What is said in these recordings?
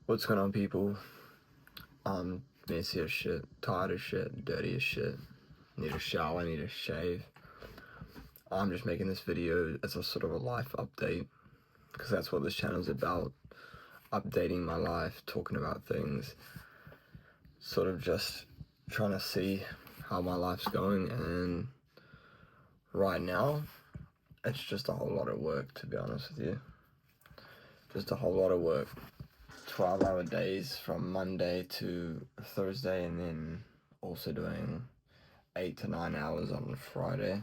What's going on, people? I'm messy as shit, tired as shit, dirty as shit. Need a shower, need a shave. I'm just making this video as a sort of a life update, because that's what this channel's about. Updating my life, talking about things, sort of just trying to see how my life's going. And right now, it's just a whole lot of work, to be honest with you. Just a whole lot of work. 12-hour days from Monday to Thursday, and then also doing 8 to 9 hours on Friday,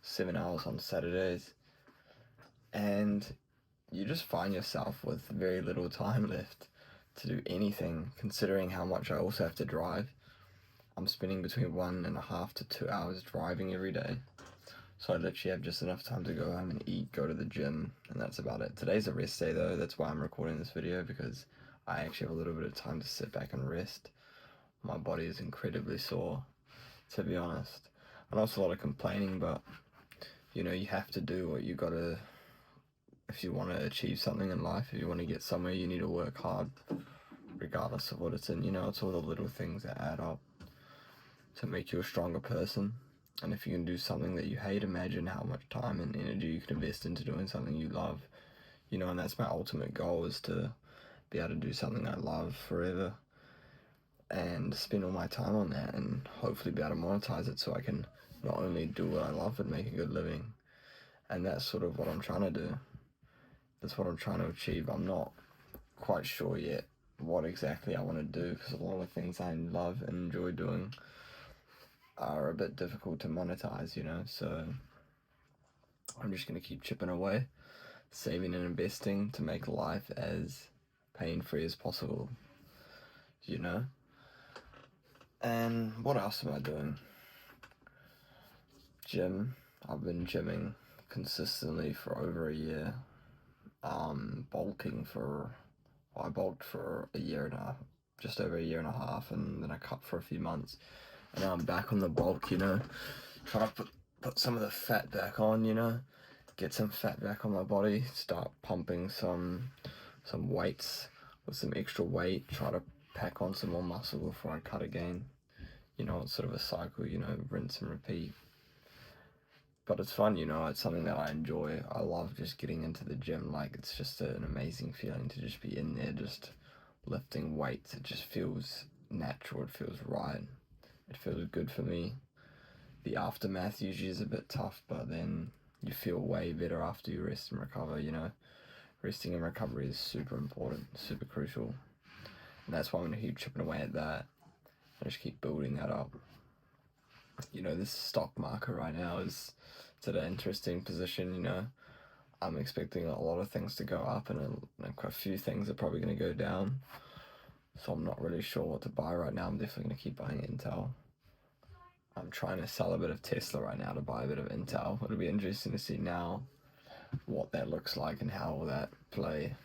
7 hours on Saturdays, and you just find yourself with very little time left to do anything, considering how much I also have to drive. I'm spending between 1.5 to 2 hours driving every day, so I literally have just enough time to go home and eat, go to the gym, and that's about it. Today's a rest day though, that's why I'm recording this video, because I actually have a little bit of time to sit back and rest. My body is incredibly sore, to be honest. I know it's a lot of complaining, but you know, you have to do what you gotta. If you want to achieve something in life, if you want to get somewhere, you need to work hard, regardless of what it's in. You know, it's all the little things that add up to make you a stronger person. And if you can do something that you hate, imagine how much time and energy you can invest into doing something you love. You know, and that's my ultimate goal, is to be able to do something I love forever and spend all my time on that, and hopefully be able to monetize it so I can not only do what I love but make a good living. And that's sort of what I'm trying to do. That's what I'm trying to achieve. I'm not quite sure yet what exactly I want to do, because a lot of things I love and enjoy doing are a bit difficult to monetize, you know, so I'm just going to keep chipping away, saving and investing to make life as pain-free as possible, you know. And what else am I doing? Gym. I've been gymming consistently for over a year. Bulking for, well, I bulked for a year and a half, just over a year and a half, and then I cut for a few months, and now I'm back on the bulk, you know, trying to put some of the fat back on, you know, get some fat back on my body, start pumping some weights with some extra weight, try to pack on some more muscle before I cut again. You know, it's sort of a cycle, you know, rinse and repeat. But it's fun, you know, it's something that I enjoy. I love just getting into the gym. Like, it's just an amazing feeling to just be in there, just lifting weights. It just feels natural, it feels right, it feels good for me. The aftermath usually is a bit tough, but then you feel way better after you rest and recover, you know. Resting and recovery is super important, super crucial. And that's why I'm going to keep chipping away at that. I just keep building that up. You know, this stock market right now is, it's at an interesting position, you know. I'm expecting a lot of things to go up, and quite a few things are probably going to go down. So I'm not really sure what to buy right now. I'm definitely going to keep buying Intel. I'm trying to sell a bit of Tesla right now to buy a bit of Intel. It'll be interesting to see now what that looks like and how that play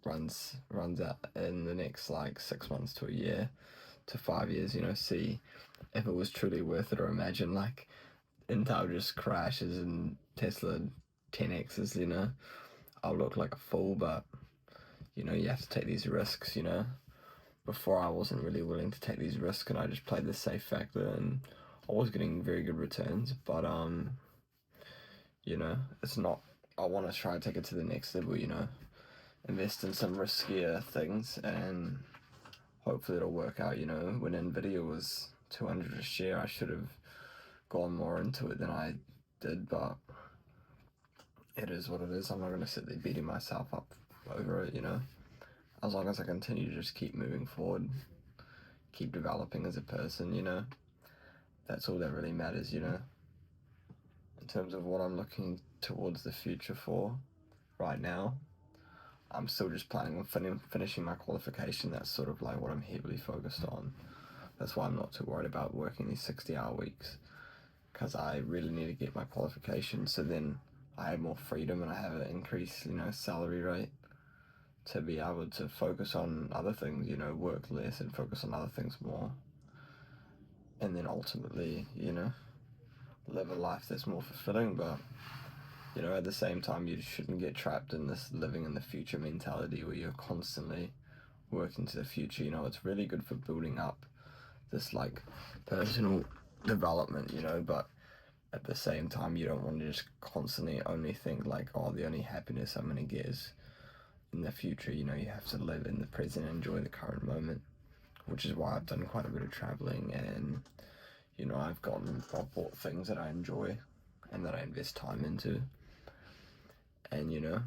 runs out in the next like 6 months to a year to 5 years, you know, see if it was truly worth it, or imagine like Intel just crashes and Tesla 10x's, you know. I'll look like a fool, but you know, you have to take these risks, you know. Before, I wasn't really willing to take these risks, and I just played the safe factor, and I was getting very good returns, but you know, it's not, I want to try and take it to the next level, you know, invest in some riskier things, and hopefully it'll work out, you know. When Nvidia was 200 a share, I should have gone more into it than I did, but it is what it is. I'm not going to sit there beating myself up over it, you know. As long as I continue to just keep moving forward, keep developing as a person, you know, that's all that really matters, you know. In terms of what I'm looking towards the future for right now, I'm still just planning on finishing my qualification. That's sort of like what I'm heavily focused on. That's why I'm not too worried about working these 60-hour weeks, because I really need to get my qualification, so then I have more freedom and I have an increased, you know, salary rate to be able to focus on other things, you know, work less and focus on other things more. And then ultimately, you know, live a life that's more fulfilling. But, you know, at the same time, you shouldn't get trapped in this living in the future mentality where you're constantly work into the future. You know, it's really good for building up this like personal development, you know, but at the same time you don't want to just constantly only think like, oh, the only happiness I'm gonna get is in the future. You know, you have to live in the present and enjoy the current moment, which is why I've done quite a bit of traveling, and you know, I've bought things that I enjoy and that I invest time into. And you know,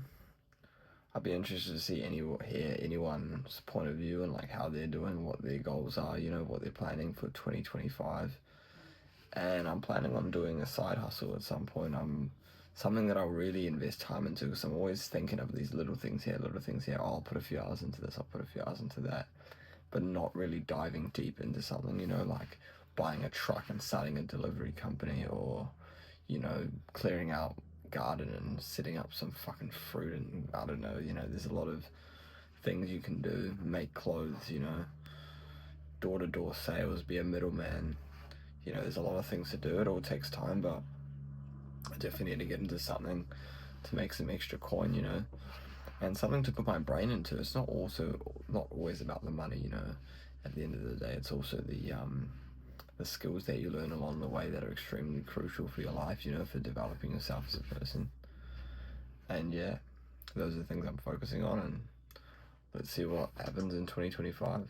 I'd be interested to hear anyone's point of view and like how they're doing, what their goals are, you know, what they're planning for 2025. And I'm planning on doing a side hustle at some point. Something that I'll really invest time into, because I'm always thinking of these little things here, little things here. Oh, I'll put a few hours into this, I'll put a few hours into that, but not really diving deep into something, you know, like buying a truck and starting a delivery company, or, you know, clearing out garden and setting up some fucking fruit, and I don't know, you know, there's a lot of things you can do. Make clothes, you know, door-to-door sales, be a middleman. You know, there's a lot of things to do. It all takes time, but I definitely need to get into something to make some extra coin, you know, and something to put my brain into. It's not always about the money, you know. At the end of the day, it's also the skills that you learn along the way that are extremely crucial for your life, you know, for developing yourself as a person. And yeah, those are the things I'm focusing on, and let's see what happens in 2025.